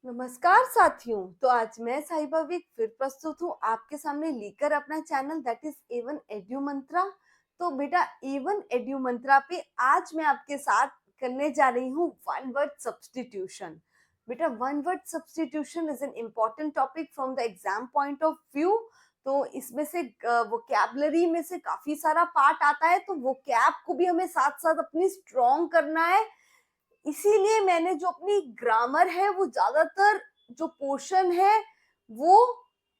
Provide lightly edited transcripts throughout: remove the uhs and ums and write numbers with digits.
नमस्कार साथियों। तो आज मैं साई भविक फिर प्रस्तुत हूँ आपके सामने लेकर अपना channel that is Avon edu mantra. तो बेटा एवन एड्यू मंत्रा पे आज मैं आपके साथ करने जा रही हूँ वन वर्ड सब्स्टिट्यूशन। बेटा one word substitution is an important topic from the exam point of view. तो इसमें से वोकैबुलरी में से काफी सारा पार्ट आता है, तो वोकैब को भी हमें साथ साथ अपनी स्ट्रॉन्ग करना है। इसीलिए मैंने जो अपनी ग्रामर है वो ज्यादातर जो पोर्शन है वो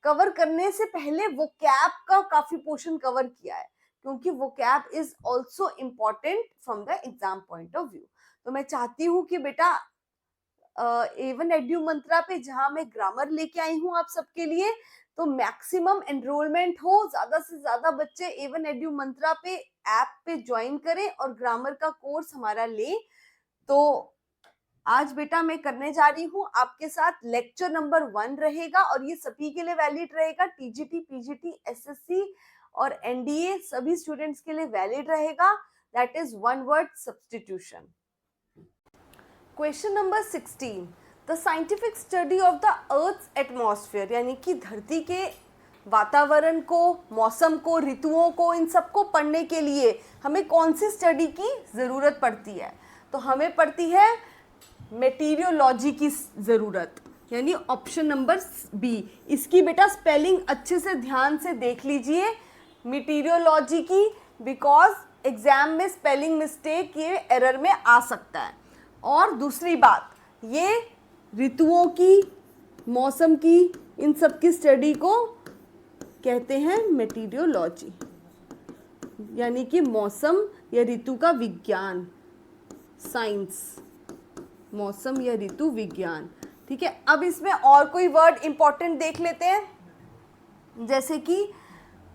कवर करने से पहले वो कैप का काफी पोर्शन कवर किया है, क्योंकि वो cap is also important from the exam point of view. तो मैं चाहती हूँ कि बेटा एवन एड्यू मंत्रा पे जहां मैं ग्रामर लेके आई हूँ आप सबके लिए, तो मैक्सिमम एनरोलमेंट हो, ज्यादा से ज्यादा बच्चे एवन एड्यू मंत्रा पे ऐप पे ज्वाइन करें और ग्रामर का कोर्स हमारा ले। तो आज बेटा मैं करने जा रही हूँ आपके साथ लेक्चर नंबर 1 रहेगा, और ये सभी के लिए वैलिड रहेगा। टीजीटी, पीजीटी, एसएससी और एनडीए सभी स्टूडेंट्स के लिए वैलिड रहेगा। That is one word substitution. Question number 16, the scientific study of the earth's atmosphere, यानी कि धरती के वातावरण को, मौसम को, ऋतुओं को, इन सबको पढ़ने के लिए हमें कौन सी स्टडी की जरूरत पड़ती है? तो हमें पड़ती है मेटीरियोलॉजी की जरूरत, यानी ऑप्शन नंबर बी। इसकी बेटा स्पेलिंग अच्छे से ध्यान से देख लीजिए, मेटीरियोलॉजी की, बिकॉज एग्जाम में स्पेलिंग मिस्टेक ये एरर में आ सकता है। और दूसरी बात, ये ऋतुओं की, मौसम की, इन सब की स्टडी को कहते हैं मेटीरियोलॉजी, यानी कि मौसम या ऋतु का विज्ञान, साइंस, मौसम या ऋतु विज्ञान। ठीक है, अब इसमें और कोई वर्ड इंपॉर्टेंट देख लेते हैं, जैसे कि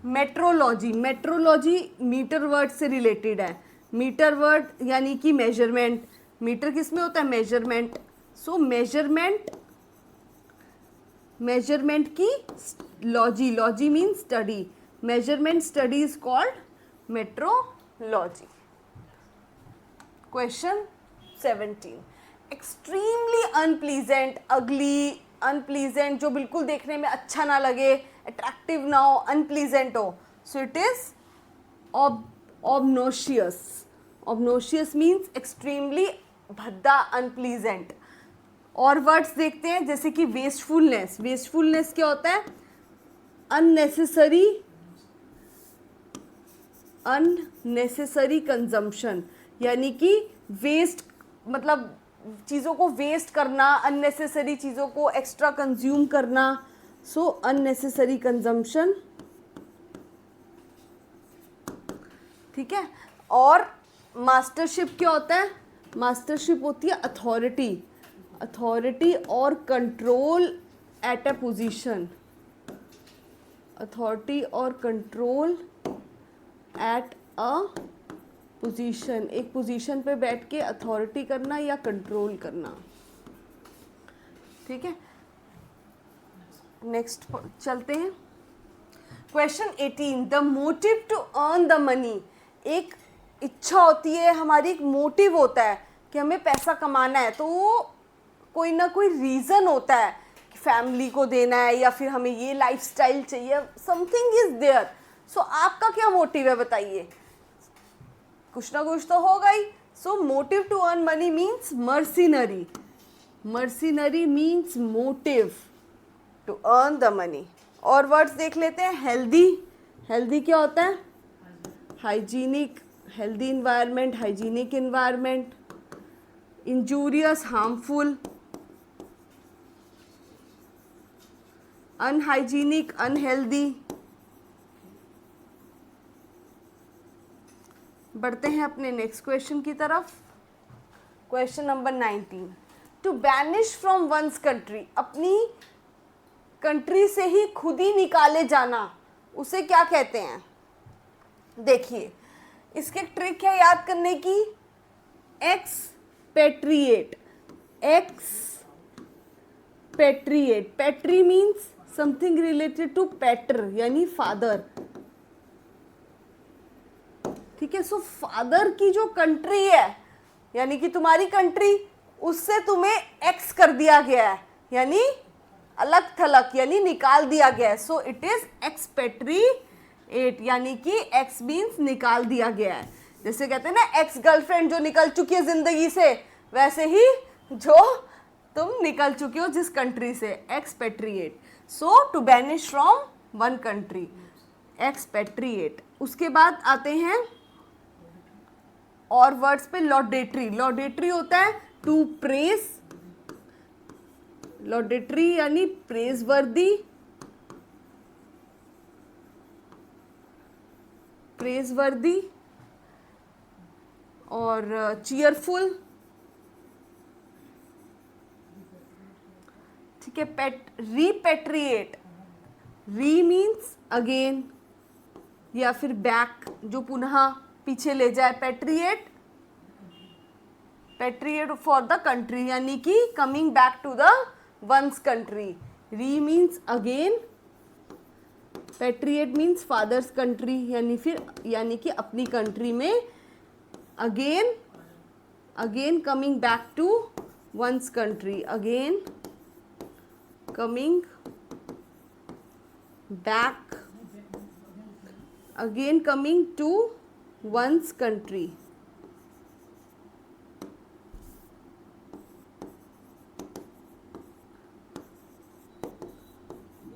मेट्रोलॉजी। मेट्रोलॉजी मीटर वर्ड से रिलेटेड है। मीटर वर्ड यानी कि मेजरमेंट। मीटर किस में होता है? मेजरमेंट। सो मेजरमेंट, मेजरमेंट की logy, logy mean study, measurement study is called metrology. Question 17, extremely unpleasant, अगली, अनप्लीजेंट, जो बिल्कुल देखने में अच्छा ना लगे, अट्रैक्टिव ना हो, अनप्लीजेंट हो, so it is obnoxious. Obnoxious means extremely भद्दा, अनप्लीजेंट। और वर्ड्स देखते हैं, जैसे कि वेस्टफुलनेस। वेस्टफुलनेस क्या होता है? अननेसेसरी, अननेसेसरी कंजम्पशन, यानी कि वेस्ट, मतलब चीज़ों को वेस्ट करना, अननेसेसरी चीज़ों को एक्स्ट्रा कंज्यूम करना। सो अननेसेसरी कंजम्पशन। ठीक है। और मास्टरशिप क्या होता है? मास्टरशिप होती है अथॉरिटी, अथॉरिटी और control at a position, authority और कंट्रोल एट अ पोजीशन, एक पोजीशन पे बैठ के अथॉरिटी करना या कंट्रोल करना। ठीक है, नेक्स्ट चलते हैं। Question 18, the motive to earn the money. एक इच्छा होती है हमारी, एक मोटिव होता है कि हमें पैसा कमाना है, तो वो कोई ना कोई रीज़न होता है कि फैमिली को देना है या फिर हमें ये लाइफस्टाइल चाहिए, समथिंग इज देयर। सो आपका क्या मोटिव है बताइए? कुछ ना कुछ तो होगा ही। So motive to earn money means mercenary, mercenary means motive to earn the money. और वर्ड्स देख लेते हैं। हेल्दी, हेल्दी क्या होता है? Hygienic, healthy environment, hygienic environment. Injurious, harmful. Unhygienic, unhealthy. बढ़ते हैं अपने नेक्स्ट क्वेश्चन की तरफ। Question number 19, to banish from one's country, अपनी कंट्री से ही खुद ही निकाले जाना, उसे क्या कहते हैं? देखिए, इसके ट्रिक है याद करने की। Expatriate, expatriate, patri means something related to pater, यानी फादर। ठीक है, सो फादर की जो कंट्री है, यानी कि तुम्हारी कंट्री, उससे तुम्हें एक्स कर दिया गया है, यानी अलग थलग, यानी निकाल दिया गया है। सो इट इज एक्सपेट्रिएट, यानी कि एक्स मीन्स निकाल दिया गया है। जैसे कहते हैं ना एक्स गर्लफ्रेंड जो निकल चुकी है जिंदगी से, वैसे ही जो तुम निकल चुके हो जिस कंट्री से, expatriate. So to banish from one country, expatriate. उसके बाद आते हैं और वर्ड्स पे, लॉडेटरी। लॉडेटरी होता है टू प्रेज, लॉडेटरी यानी प्रेज वर्दी, प्रेज वर्दी और चीयरफुल, ठीक है। रिपेट्रिएट, री मीन्स अगेन या फिर बैक, जो पुनः पीछे ले जाए। Patriate, patriate for the country, यानी कि coming back to the one's country. Re means again, patriate means father's country, यानी कि अपनी कंट्री में again, again coming back to one's country, again coming back, again coming to one's country.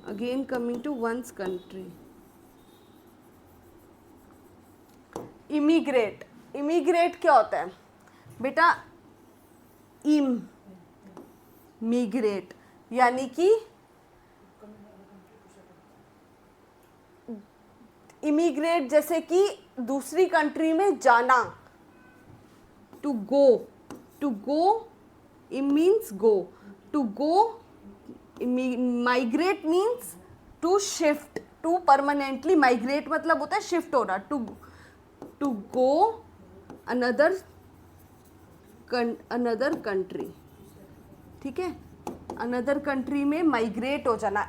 Again coming to one's country. Immigrate, immigrate क्या होता है बेटा? मिग्रेट यानी कि इमिग्रेट, जैसे कि दूसरी कंट्री में जाना, to go, to go it means go, to go. Migrate means to shift, to permanently, migrate मतलब होता है शिफ्ट होना, टू गो अनदर कंट्री, ठीक है। अनदर कंट्री में माइग्रेट हो जाना,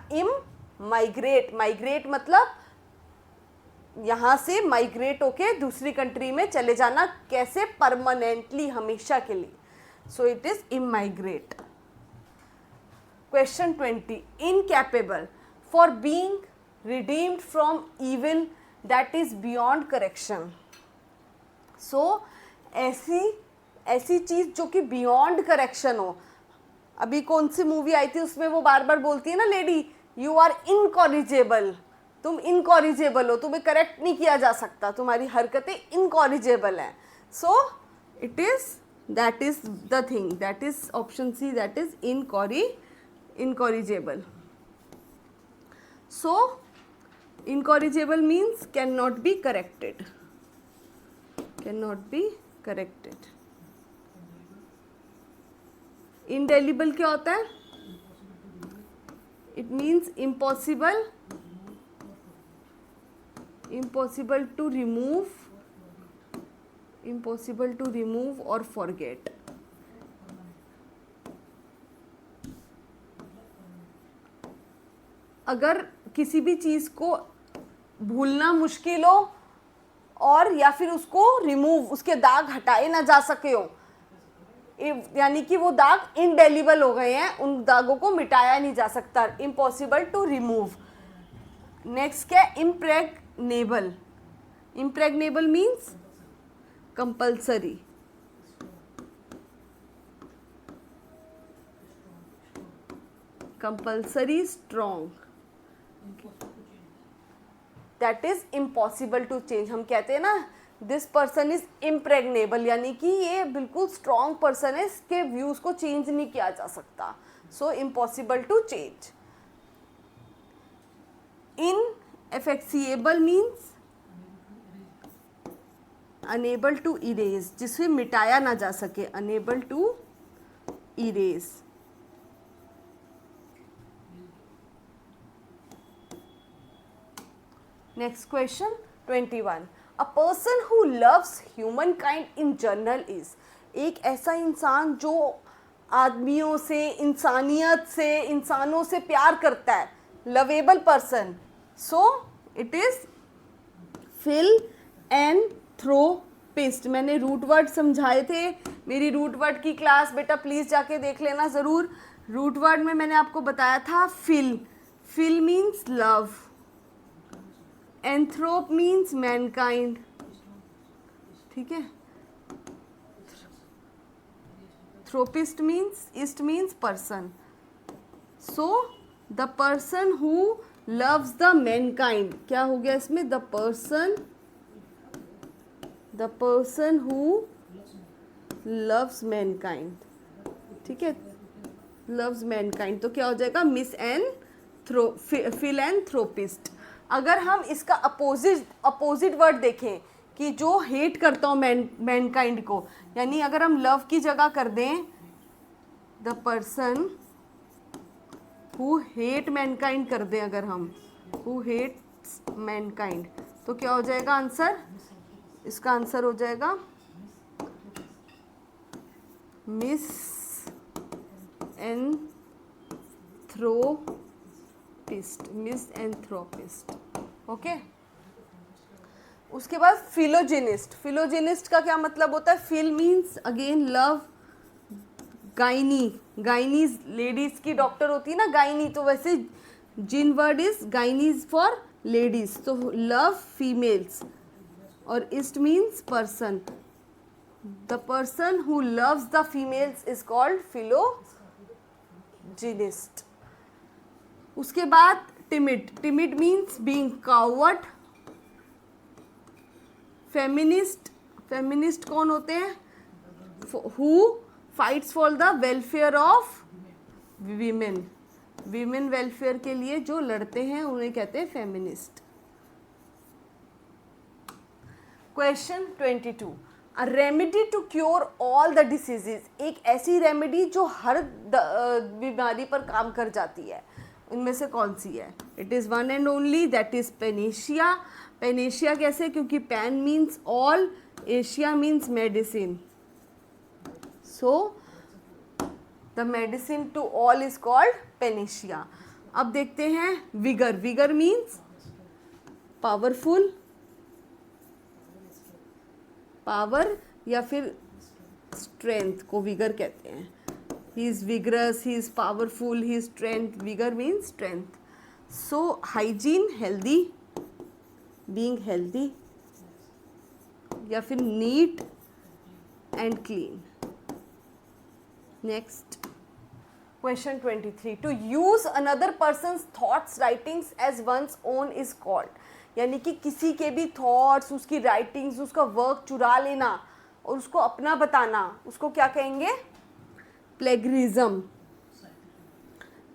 माइग्रेट, माइग्रेट मतलब यहाँ से माइग्रेट होके दूसरी कंट्री में चले जाना, कैसे? परमानेंटली, हमेशा के लिए। So it is immigrate. Question 20, incapable for being redeemed from evil that is beyond correction. So ऐसी चीज जो कि बियॉन्ड करेक्शन हो। अभी कौन सी मूवी आई थी, उसमें वो बार बार बोलती है ना लेडी, यू आर इनकॉरिजेबल, तुम इनकॉरिजेबल हो, तुम्हें करेक्ट नहीं किया जा सकता, तुम्हारी हरकतें इनकॉरिजेबल हैं। So it is, that is the thing, that is option C, that is incorrigible. So incorrigible means cannot be corrected, cannot be corrected. Indelible क्या होता है? It means impossible, impossible to remove, impossible to remove or forget. अगर किसी भी चीज़ को भूलना मुश्किल हो और या फिर उसको रिमूव, उसके दाग हटाए ना जा सके हो, यानी कि वो दाग इनडेलिबल हो गए हैं, उन दागों को मिटाया नहीं जा सकता, इम्पॉसिबल टू रिमूव। नेक्स्ट क्या है? Impregnable, impregnable means compulsory, compulsory strong, that is impossible to change. हम कहते हैं ना दिस पर्सन इज इम्प्रेग्नेबल, यानी कि ये बिल्कुल स्ट्रॉन्ग पर्सन है, इसके व्यूज को चेंज नहीं किया जा सकता। So impossible to change. Ineffaceable means unable to erase, जिसे मिटाया ना जा सके, unable to erase. Next question 21. A person who loves humankind in general is, एक ऐसा इंसान जो आदमियों से, इंसानियत से, इंसानों से प्यार करता है, lovable person. So it is philanthropist. मैंने रूट वर्ड समझाए थे, मेरी रूट वर्ड की क्लास बेटा प्लीज जाके देख लेना ज़रूर। रूट वर्ड में मैंने आपको बताया था phil, phil means love, anthrop means mankind, ठीक है, thropist means, ist means person. So the person who loves the mankind, क्या हो गया इसमें, the person who loves mankind, ठीक है, लव्स मैनकाइंड, तो क्या हो जाएगा, मिस एंड फिलैंथ्रोपिस्ट. अगर हम इसका अपोजिट वर्ड देखें कि जो हेट करता हो मैनकाइंड को, यानी अगर हम लव की जगह कर दें the person who hate Mankind कर दें, अगर हम हु हेट्स मैनकाइंड, तो क्या हो जाएगा आंसर, इसका आंसर हो जाएगा मिस एंथ्रोपिस्ट. ओके. उसके बाद फिलोजेनिस्ट. फिलोजेनिस्ट का क्या मतलब होता है, phil means again love, gyne ladies की डॉक्टर होती है ना गाइनी, तो वैसे जिन word is gyne is for ladies, तो लव फीमेल्स, और ist means person. The person who loves the females is called philogynist. उसके बाद timid. Timid means being coward. Feminist कौन होते हैं, who fights for the welfare of women welfare के लिए जो लड़ते हैं उन्हें कहते हैं feminist. Question 22. A remedy to cure all the diseases. एक ऐसी रेमेडी जो हर बीमारी पर काम कर जाती है, इनमें से कौन सी है. It is one and only, that is panacea. Panacea कैसे, क्योंकि pan means all, acea means medicine, so the medicine to all is called panacea. अब देखते हैं vigour. Vigour means powerful, power या फिर स्ट्रेंथ को विगर कहते हैं. He is vigorous, he is powerful, he is strength. Vigour means strength. So hygiene, healthy, being healthy, या फिर neat and clean. Next question 23. To use another person's thoughts writings as one's own is called. यानी कि किसी के भी thoughts, उसकी writings, उसका work चुरा लेना और उसको अपना बताना, उसको क्या कहेंगे, प्लेगरिज्म.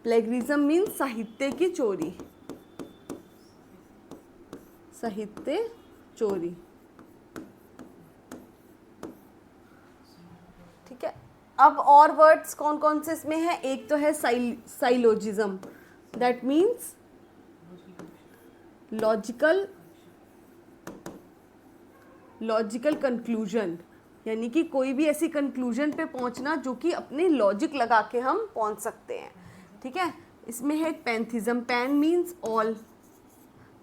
प्लेगरिज्म मीन्स साहित्य की चोरी, साहित्य चोरी. ठीक है. अब और वर्ड्स कौन कौन से इसमें हैं, एक तो है syllogism, that means logical conclusion, यानी कि कोई भी ऐसी कंक्लूजन पे पहुंचना जो कि अपने लॉजिक लगा के हम पहुंच सकते हैं. ठीक है. इसमें है पैंथिज्म. पैन मीन्स ऑल,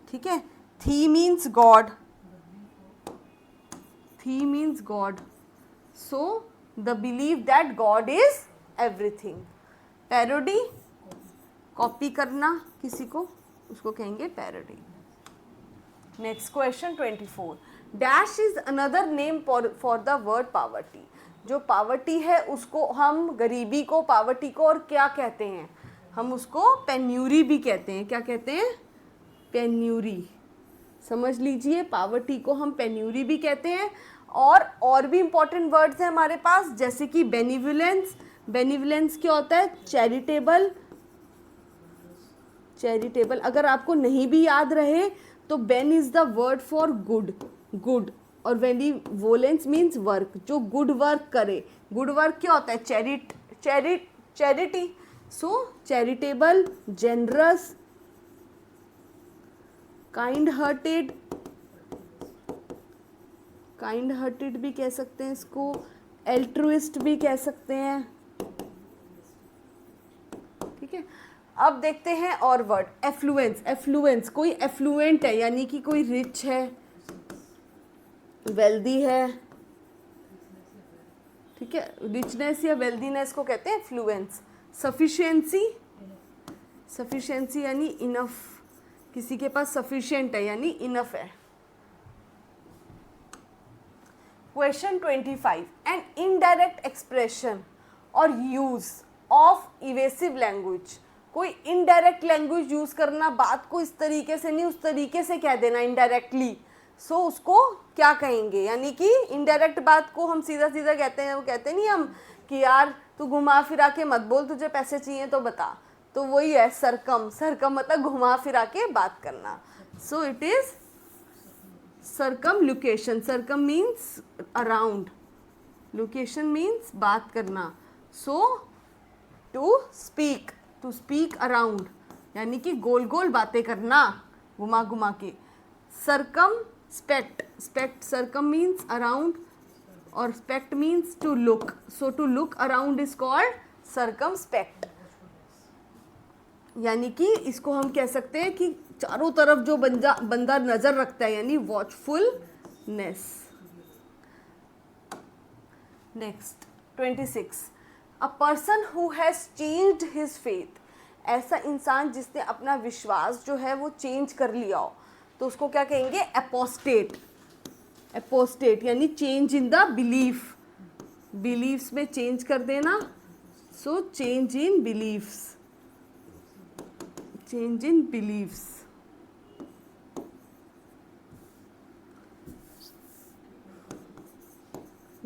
ठीक है. थी मीन्स गॉड, थी means God, so the believe that God is everything. Parody, copy करना किसी को, उसको कहेंगे parody. Next question 24. Dash is another name for the word poverty. जो पावर्टी है उसको हम, गरीबी को, पावर्टी को और क्या कहते हैं, हम उसको पेन्यूरी भी कहते हैं. क्या कहते हैं, पेन्यूरी. समझ लीजिए, पावर्टी को हम पेन्यूरी भी कहते हैं. और भी इंपॉर्टेंट वर्ड्स हैं हमारे पास, जैसे कि बेनिवोलेंस. बेनिवोलेंस क्या होता है, चैरिटेबल. चैरिटेबल अगर आपको नहीं भी याद रहे तो ben is the word for good, good. और बेनिवोलेंस मीन्स वर्क, जो गुड वर्क करे. गुड वर्क क्या होता है, charity. So charitable, generous, kind hearted. Kind hearted भी कह सकते हैं इसको, एल्ट्रुइस्ट भी कह सकते हैं. ठीक है. अब देखते हैं और वर्ड. एफ्लुएंस. एफ्लुएंस, कोई एफ्लुएंट है यानी कि कोई रिच है, वेल्दी है. ठीक है. रिचनेस या वेल्दीनेस को कहते हैं एफ्लुएंस. सफिशिएंसी, सफिशिएंसी यानी इनफ, किसी के पास सफिशिएंट है यानी इनफ है। क्वेश्चन 25, एन इनडायरेक्ट एक्सप्रेशन और यूज ऑफ इवेसिव लैंग्वेज, कोई इनडायरेक्ट लैंग्वेज यूज करना, बात को इस तरीके से नहीं उस तरीके से कह देना इनडायरेक्टली, सो उसको क्या कहेंगे? यानी कि इनडायरेक्ट बात को हम सीधा सीधा कहते हैं, वो कहते नहीं हम कि यार तू घुमा फिरा के मत बोल, तुझे पैसे चाहिए तो बता, तो वही है सरकम। सरकम मतलब घुमा फिरा के बात करना, सो it is circumlocution. Circum means around, location means बात करना, so to speak around यानी कि गोल गोल बातें करना, घुमा घुमा के। circumspect, circum means around और spect means to look, so to look around is called circumspect। यानी कि इसको हम कह सकते हैं कि चारों तरफ जो बंदा नजर रखता है, यानी watchfulness. Next 26, a person who has changed his faith, ऐसा इंसान जिसने अपना विश्वास जो है वो चेंज कर लिया हो, तो उसको क्या कहेंगे? एपोस्टेट। एपोस्टेट यानी change in the belief, beliefs में चेंज कर देना, so change in beliefs, change in beliefs.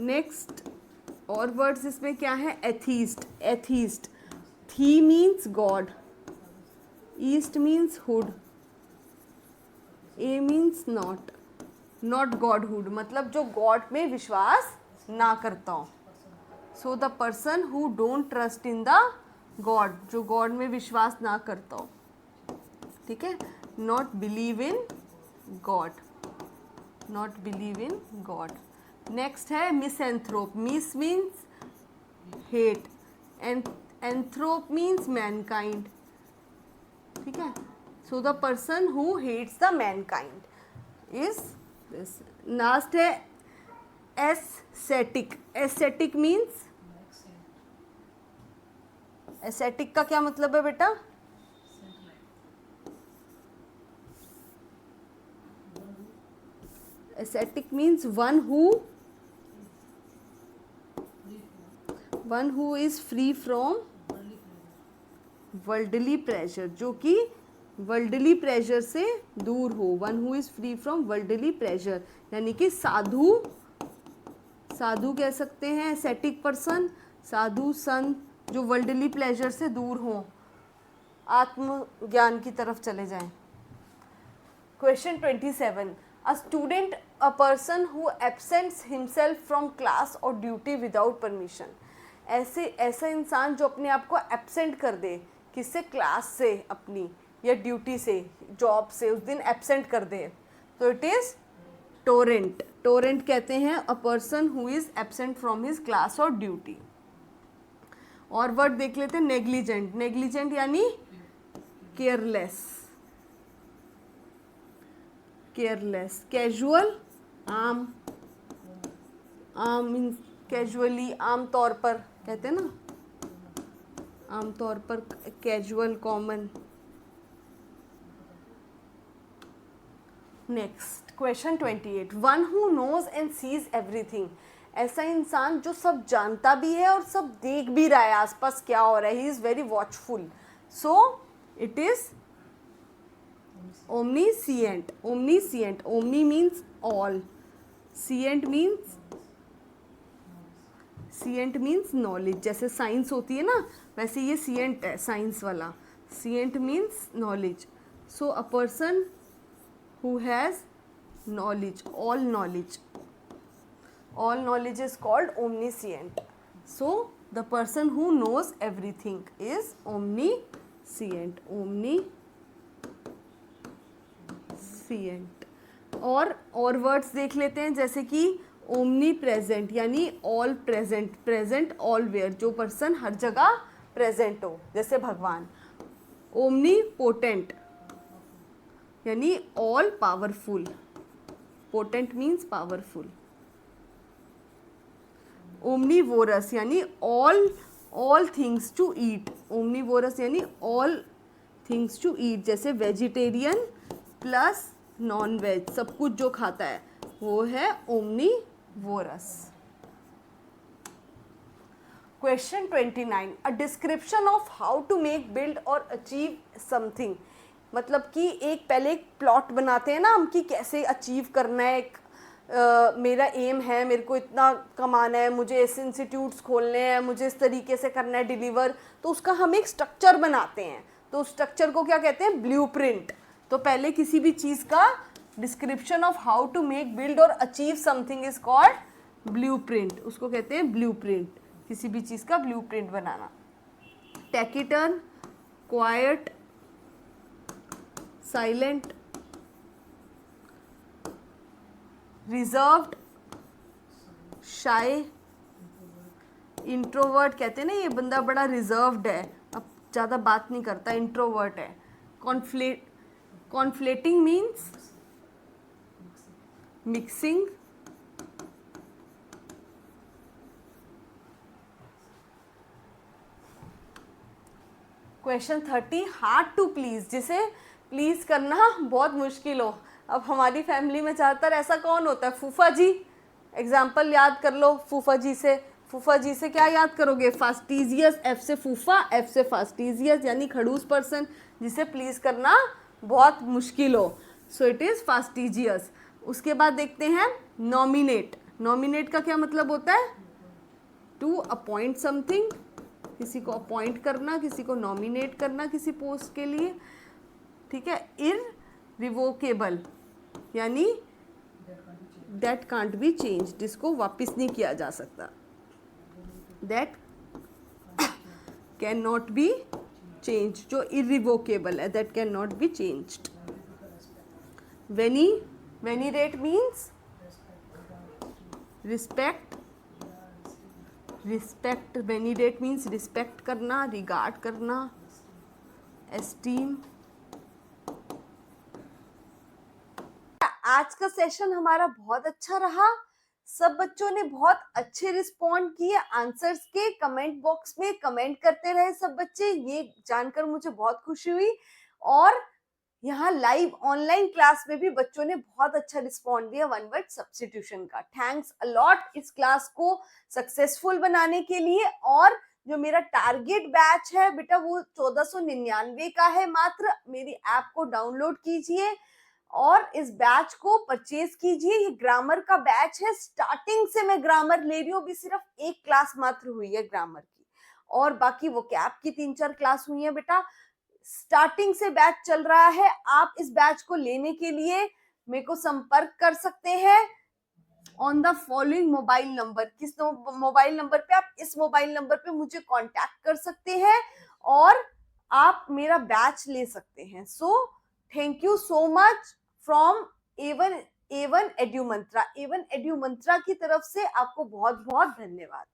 Next और वर्ड्स इसमें क्या है? Atheist, atheist, thei means god, ist means hood, a means not, not godhood मतलब जो गॉड में विश्वास ना करता हो। So the person who don't trust in the god, जो गॉड में विश्वास ना करता हो, ठीक है, not believe in god, not believe in god. Next है misanthrope, mis means hate and anthrop means mankind, ठीक है, so the person who hates the mankind is this. Last है एस्थेटिक, एस्थेटिक मीन्स, एस्थेटिक का क्या मतलब है बेटा? Ascetic means one who is free from worldly pressure, जो कि वर्ल्डली प्रेशर से दूर हो। One who is free from worldly pressure यानी कि साधु, साधु कह सकते हैं एस्थेटिक पर्सन, साधु संत जो वर्ल्डली प्लेजर से दूर हों, आत्मज्ञान की तरफ चले जाएं। Question 27, a student, a person who absents himself from class or duty without permission, ऐसा इंसान जो अपने आप को एब्सेंट कर दे, किससे? क्लास से अपनी, या ड्यूटी से, जॉब से, उस दिन एब्सेंट कर दे, तो इट इज टोरेंट। टोरेंट कहते हैं अ person who is absent from his class और ड्यूटी। और वर्ड देख लेते हैं नेग्लिजेंट, नेग्लिजेंट यानी केयरलेस, केयरलेस। कैजुअल, आम, आम मीन्स कैजुअली, आम तौर पर कहते हैं ना, आम तौर पर, casual, common. Next question 28, one who knows and sees everything, ऐसा इंसान जो सब जानता भी है और सब देख भी रहा है आसपास क्या हो रहा है, he is very watchful, so it is omniscient, omniscient, omni means all, scient means knowledge, जैसे साइंस होती है ना वैसे ये scient है, साइंस वाला। scient means knowledge, so a person who has knowledge, all knowledge, all knowledge is called omniscient, so the person who knows everything is omniscient, omniscient। और words देख लेते हैं, जैसे कि ओमनी प्रेजेंट यानी ऑल प्रेजेंट, प्रेजेंट ऑलवेयर, जो person हर जगह प्रेजेंट हो, जैसे भगवान। ओमनी पोटेंट यानी all powerful, potent means powerful. Omnivorous यानी all things to eat, omnivorous यानी ऑल थिंग्स टू ईट, जैसे वेजिटेरियन प्लस नॉन वेज, सब कुछ जो खाता है वो है omnivorous. Question 29, a description of how to make, build और अचीव समथिंग। मतलब कि पहले एक प्लॉट बनाते हैं ना हम कि कैसे अचीव करना है, मेरा एम है, मेरे को इतना कमाना है, मुझे ऐसे इंस्टीट्यूट्स खोलने हैं, मुझे इस तरीके से करना है डिलीवर, तो उसका हम एक स्ट्रक्चर बनाते हैं। तो उस स्ट्रक्चर को क्या कहते हैं? ब्लूप्रिंट। तो पहले किसी भी चीज़ का description of how to make, build और achieve something is called blueprint, उसको कहते हैं ब्लूप्रिंट, किसी भी चीज़ का ब्लूप्रिंट बनाना। Taciturn, quiet, silent, reserved, shy, introvert, कहते हैं ना ये बंदा बड़ा रिजर्व्ड है, अब ज़्यादा बात नहीं करता, इंट्रोवर्ट है। Conflating means mixing, question 30, hard to please, जिसे प्लीज करना बहुत मुश्किल हो। अब हमारी फैमिली में ज़्यादातर ऐसा कौन होता है? फूफा जी। एग्जाम्पल याद कर लो फूफा जी से। फूफा जी से क्या याद करोगे? फास्टिजियस, एफ से फूफा, एफ से फास्टिजियस, यानी खड़ूस पर्सन जिसे प्लीज करना बहुत मुश्किल हो, सो इट इज़ फास्टिजियस। उसके बाद देखते हैं नॉमिनेट। नॉमिनेट का क्या मतलब होता है? टू अपॉइंट समथिंग, किसी को अपॉइंट करना, किसी को नॉमिनेट करना किसी पोस्ट के लिए, ठीक है। इररिवोकेबल यानी दैट कांट बी चेंज, जिसको वापस नहीं किया जा सकता, that can not be change, जो इररिवोकेबल है, that can not be changed. Venerate means respect, respect, venerate means respect करना, रिगार्ड करना, एस्टीम। आज का सेशन हमारा बहुत अच्छा रहा, सब बच्चों ने बहुत अच्छे रिस्पॉन्ड किए आंसर्स के, कमेंट बॉक्स में कमेंट करते रहे सब बच्चे, ये जानकर मुझे बहुत खुशी हुई। और यहाँ लाइव ऑनलाइन क्लास में भी बच्चों ने बहुत अच्छा रिस्पॉन्ड दिया वन वर्ड सब्स्टिट्यूशन का। थैंक्स अलॉट इस क्लास को सक्सेसफुल बनाने के लिए। और जो मेरा टारगेट बैच है बेटा वो 1499 का है मात्र। मेरी ऐप को डाउनलोड कीजिए और इस बैच को परचेज कीजिए। ये ग्रामर का बैच है, स्टार्टिंग से मैं ग्रामर ले रही हूँ, अभी सिर्फ एक क्लास मात्र हुई है ग्रामर की, और बाकी वो कैप की 3-4 क्लास हुई है बेटा। स्टार्टिंग से बैच चल रहा है। आप इस बैच को लेने के लिए मेरे को संपर्क कर सकते हैं on the following mobile number. किस मोबाइल नंबर पे? आप इस मोबाइल नंबर पे मुझे कांटेक्ट कर सकते हैं और आप मेरा बैच ले सकते हैं। So thank you so much from Avon edu mantra. Avon edu mantra की तरफ से आपको बहुत बहुत धन्यवाद।